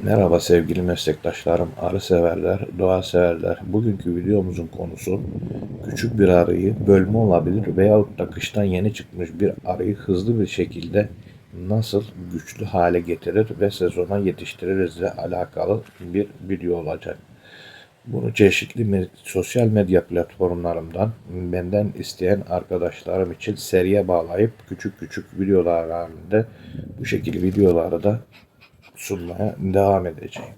Merhaba sevgili meslektaşlarım, arı severler, doğa severler. Bugünkü videomuzun konusu küçük bir arıyı bölme olabilir veyahut da kıştan yeni çıkmış bir arıyı hızlı bir şekilde nasıl güçlü hale getirir ve sezona yetiştiririzle alakalı bir video olacak. Bunu çeşitli sosyal medya platformlarından benden isteyen arkadaşlarım için seriye bağlayıp küçük küçük videolar halinde bu şekilde videoları da sunmaya devam edeceğim.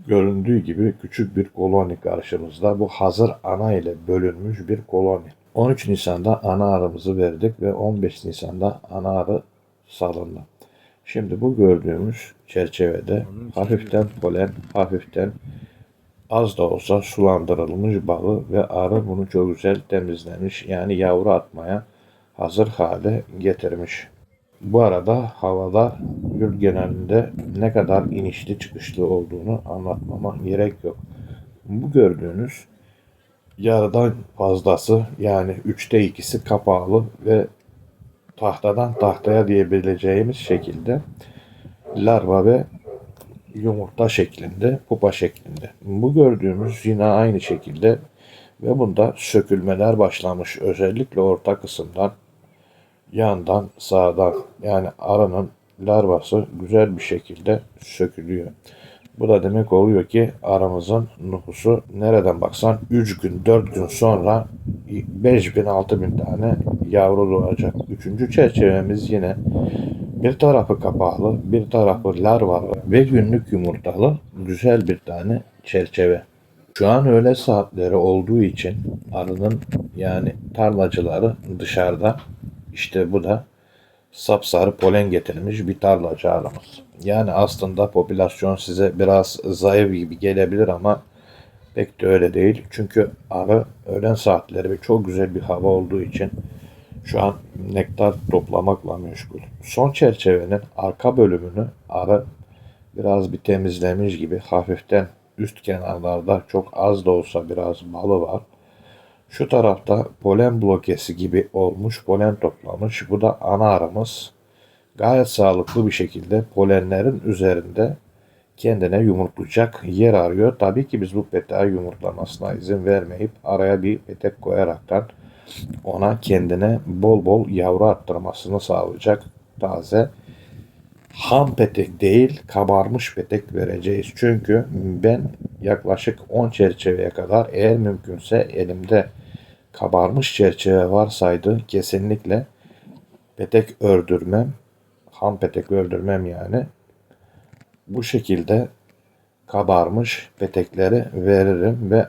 Göründüğü gibi küçük bir koloni karşımızda. Bu hazır ana ile bölünmüş bir koloni. 13 Nisan'da ana arımızı verdik ve 15 Nisan'da ana arı salındı. Şimdi bu gördüğümüz çerçevede hafiften polen, hafiften az da olsa sulandırılmış balı ve arı bunu çok güzel temizlemiş. Yani yavru atmaya hazır hale getirmiş. Bu arada havada yurt genelinde ne kadar inişli çıkışlı olduğunu anlatmama gerek yok. Bu gördüğünüz yarıdan fazlası yani 2/3'ü kapalı ve tahtadan tahtaya diyebileceğimiz şekilde larva ve yumurta şeklinde, pupa şeklinde. Bu gördüğümüz yine aynı şekilde ve bunda sökülmeler başlamış. Özellikle orta kısımdan, yandan, sağdan yani arının larvası güzel bir şekilde sökülüyor. Bu da demek oluyor ki aramızın nüfusu nereden baksan 3 gün 4 gün sonra 5.000-6.000 tane yavru doğacak. Üçüncü çerçevemiz yine bir tarafı kapalı, bir tarafı larvalı ve günlük yumurtalı güzel bir tane çerçeve. Şu an öğle saatleri olduğu için arının yani tarlacıları dışarıda. İşte bu da sapsarı polen getirmiş bir tarlacı arımız. Yani aslında popülasyon size biraz zayıf gibi gelebilir ama pek de öyle değil. Çünkü arı öğlen saatleri ve çok güzel bir hava olduğu için şu an nektar toplamakla meşgul. Son çerçevenin arka bölümünü arı biraz bir temizlemiş gibi hafiften üst kenarlarda çok az da olsa biraz balı var. Şu tarafta polen blokesi gibi olmuş, polen toplamış. Bu da ana arımız. Gayet sağlıklı bir şekilde polenlerin üzerinde kendine yumurtlayacak yer arıyor. Tabii ki biz bu peteği yumurtlamasına izin vermeyip araya bir petek koyaraktan ona kendine bol bol yavru attırmasını sağlayacak taze ham petek değil kabarmış petek vereceğiz. Çünkü ben yaklaşık 10 çerçeveye kadar eğer mümkünse elimde kabarmış çerçeve varsaydı kesinlikle petek ördürmem. Ham petek ördürmem yani. Bu şekilde kabarmış petekleri veririm ve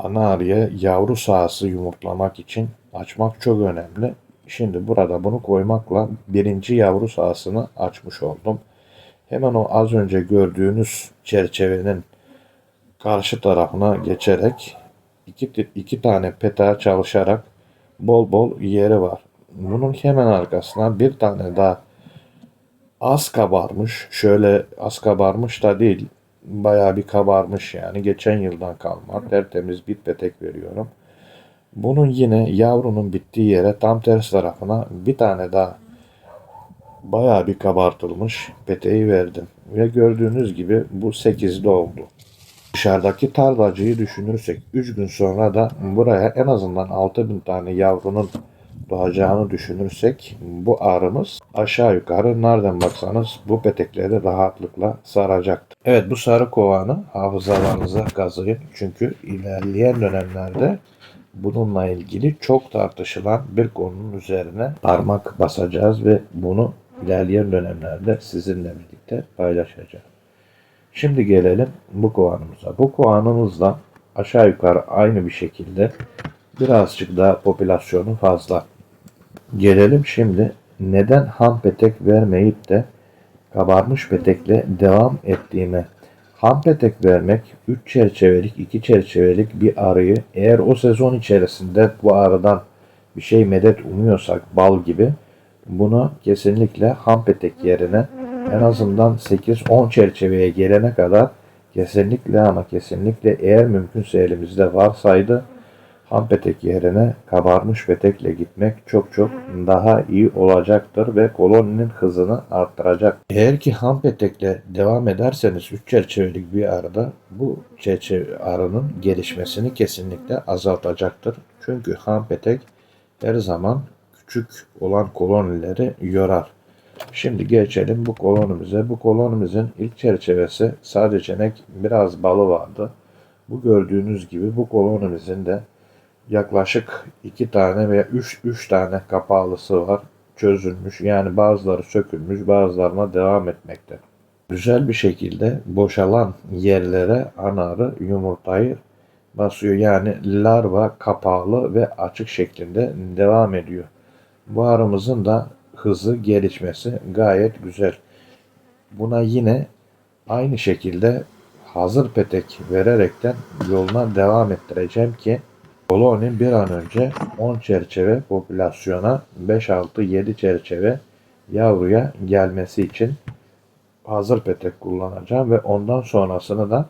ana arıya yavru sahası yumurtlamak için açmak çok önemli. Şimdi burada bunu koymakla birinci yavru sahasını açmış oldum. Hemen o az önce gördüğünüz çerçevenin karşı tarafına geçerek iki tane peteğe çalışarak bol bol yeri var. Bunun hemen arkasına bir tane daha az kabarmış. Şöyle az kabarmış da değil. Bayağı bir kabarmış yani. Geçen yıldan kalma tertemiz bir petek veriyorum. Bunun yine yavrunun bittiği yere tam ters tarafına bir tane daha bayağı bir kabartılmış peteği verdim. Ve gördüğünüz gibi bu 8'de oldu. Dışarıdaki tarlacıyı düşünürsek 3 gün sonra da buraya en azından 6.000 tane yavrunun doğacağını düşünürsek bu arımız aşağı yukarı nereden baksanız bu petekleri rahatlıkla saracaktır. Evet, bu sarı kovanı hafızalarınıza kazıyın. Çünkü ilerleyen dönemlerde bununla ilgili çok tartışılan bir konunun üzerine parmak basacağız ve bunu ilerleyen dönemlerde sizinle birlikte paylaşacağız. Şimdi gelelim bu kovanımıza. Bu kovanımızda aşağı yukarı aynı bir şekilde birazcık daha popülasyonu fazla. Gelelim şimdi neden ham petek vermeyip de kabarmış petekle devam ettiğime. Ham petek vermek 3 çerçevelik 2 çerçevelik bir arıyı eğer o sezon içerisinde bu arıdan bir şey medet umuyorsak bal gibi bunu kesinlikle ham petek yerine en azından 8-10 çerçeveye gelene kadar kesinlikle ama kesinlikle eğer mümkünse elimizde varsaydı ham petek yerine kabarmış petekle gitmek çok çok daha iyi olacaktır ve koloninin hızını arttıracak. Eğer ki ham petekle devam ederseniz 3 çerçevelik bir arada bu çerçeve arının gelişmesini kesinlikle azaltacaktır. Çünkü ham petek her zaman küçük olan kolonileri yorar. Şimdi geçelim bu kolonimize. Bu kolonimizin ilk çerçevesi sadece biraz balı vardı. Bu gördüğünüz gibi bu kolonimizin de yaklaşık 2 tane veya 3 tane kapağlısı var. Çözülmüş. Yani bazıları sökülmüş, bazılarına devam etmekte. Güzel bir şekilde boşalan yerlere ana arı yumurtayı basıyor. Yani larva kapağlı ve açık şeklinde devam ediyor. Bu arımızın da hızı gelişmesi gayet güzel. Buna yine aynı şekilde hazır petek vererekten yoluna devam ettireceğim ki koloni bir an önce 10 çerçeve popülasyona 5-6-7 çerçeve yavruya gelmesi için hazır petek kullanacağım ve ondan sonrasını da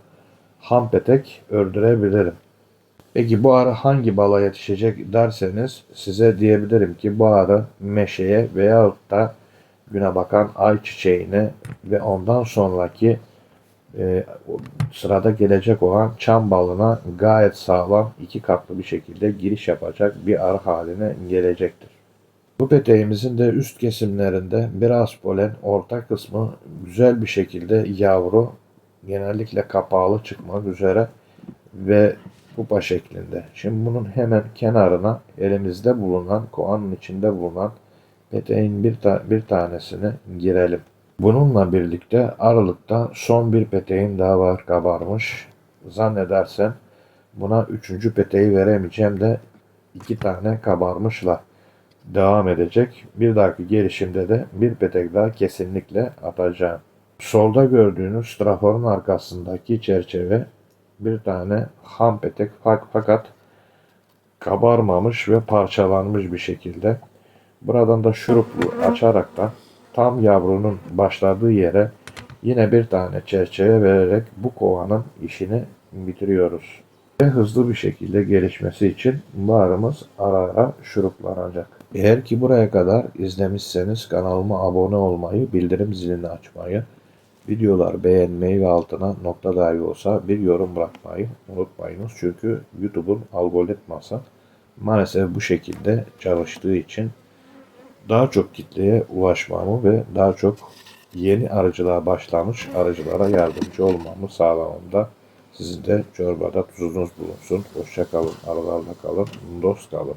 ham petek ördürebilirim. Peki bu arı hangi bala yetişecek derseniz size diyebilirim ki bu arı meşeye veyahut da güne bakan ayçiçeğine ve ondan sonraki sırada gelecek olan çam balına gayet sağlam 2 katlı bir şekilde giriş yapacak bir arı haline gelecektir. Bu peteğimizin de üst kesimlerinde biraz polen, orta kısmı güzel bir şekilde yavru, genellikle kapağlı çıkmak üzere ve pupa şeklinde. Şimdi bunun hemen kenarına elimizde bulunan, kovanın içinde bulunan peteğin bir tanesini girelim. Bununla birlikte aralıkta son bir peteğim daha var kabarmış. Zannedersem buna 3. peteği veremeyeceğim de 2 tane kabarmışla devam edecek. Bir dahaki gelişimde de bir petek daha kesinlikle atacağım. Solda gördüğünüz straforun arkasındaki çerçeve bir tane ham petek fakat kabarmamış ve parçalanmış bir şekilde. Buradan da şuruplu açarak da tam yavrunun başladığı yere yine bir tane çerçeve vererek bu kovanın işini bitiriyoruz. Ve hızlı bir şekilde gelişmesi için bu arımız ara ara şuruplanacak. Eğer ki buraya kadar izlemişseniz kanalıma abone olmayı, bildirim zilini açmayı, videolar beğenmeyi ve altına nokta dahi olsa bir yorum bırakmayı unutmayınız. Çünkü YouTube'un algoritması maalesef bu şekilde çalıştığı için daha çok kitleye ulaşmamı ve daha çok yeni arıcılığa başlamış arıcılara yardımcı olmamı sağlamamda sizin de çorbada tuzunuz bulunsun. Hoşça kalın, arılarla kalın, dost kalın.